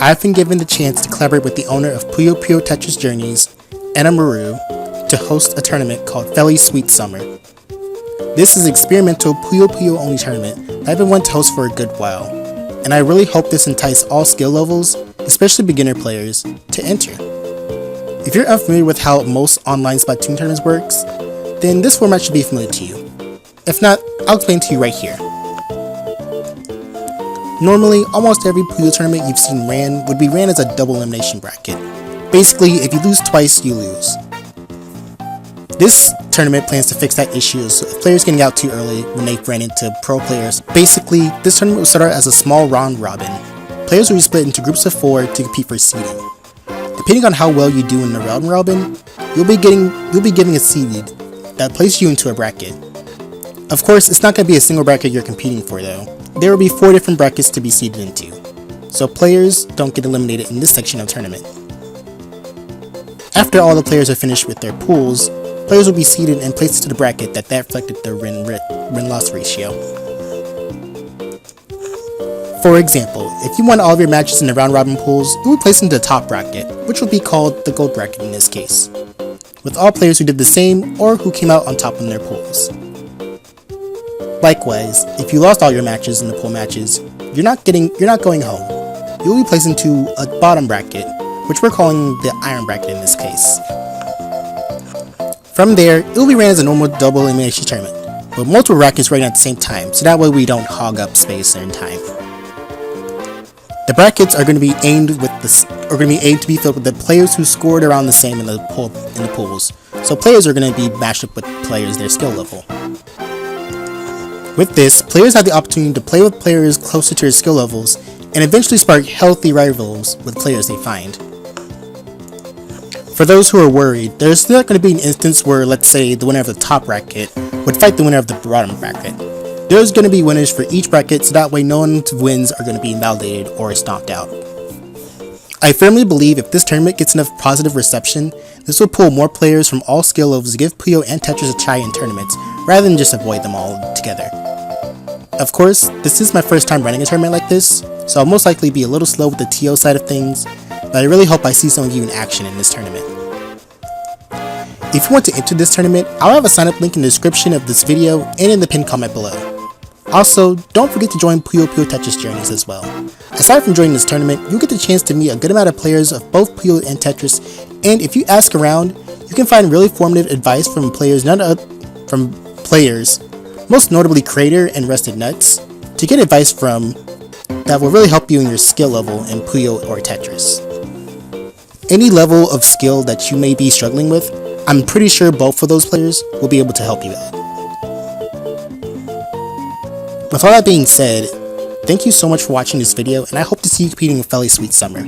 I've been given the chance to collaborate with the owner of Puyo Puyo Tetris Journeys, Anna Maru, to host a tournament called FELI'S Sweet Summer. This is an experimental Puyo Puyo only tournament that I've been wanting to host for a good while, and I really hope this entices all skill levels, especially beginner players, to enter. If you're unfamiliar with how most online Splatoon tournaments works, then this format should be familiar to you. If not, I'll explain to you right here. Normally, almost every Puyo tournament you've seen ran would be ran as a double elimination bracket. Basically, if you lose twice, you lose. This tournament plans to fix that issue so if players getting out too early when they've ran into pro players. Basically, this tournament will start out as a small round robin. Players will be split into groups of 4 to compete for seeding. Depending on how well you do in the round robin, you'll be getting a seed that places you into a bracket. Of course, it's not going to be a single bracket you're competing for though. There will be 4 different brackets to be seeded into, so players don't get eliminated in this section of the tournament. After all the players are finished with their pools, players will be seeded and placed into the bracket that reflected their win-loss ratio. For example, if you won all of your matches in the round robin pools, you will be placed into the top bracket, which will be called the gold bracket in this case, with all players who did the same or who came out on top in their pools. Likewise, if you lost all your matches in the pool matches, you're not going home. You will be placed into a bottom bracket, which we're calling the iron bracket in this case. From there, it will be ran as a normal double elimination tournament, with multiple brackets running at the same time, so that way we don't hog up space and time. The brackets are going to be aimed to be filled with the players who scored around the same in the pools. So players are going to be matched up with players their skill level. With this, players have the opportunity to play with players closer to their skill levels and eventually spark healthy rivals with players they find. For those who are worried, there's not going to be an instance where, let's say, the winner of the top bracket would fight the winner of the bottom bracket. There's going to be winners for each bracket, so that way no one's wins are going to be invalidated or stomped out. I firmly believe if this tournament gets enough positive reception, this will pull more players from all skill levels to give Puyo and Tetris a try in tournaments, rather than just avoid them all together. Of course, this is my first time running a tournament like this, so I'll most likely be a little slow with the TO side of things, but I really hope I see some of you in action in this tournament. If you want to enter this tournament, I'll have a sign up link in the description of this video and in the pinned comment below. Also, don't forget to join Puyo Puyo Tetris Journeys as well. Aside from joining this tournament, you'll get the chance to meet a good amount of players of both Puyo and Tetris, and if you ask around, you can find really formative advice from players, most notably Crater and Rusted Nuts, to get advice from that will really help you in your skill level in Puyo or Tetris. Any level of skill that you may be struggling with, I'm pretty sure both of those players will be able to help you out. With all that being said, thank you so much for watching this video, and I hope to see you competing in FELI'S Sweet Summer.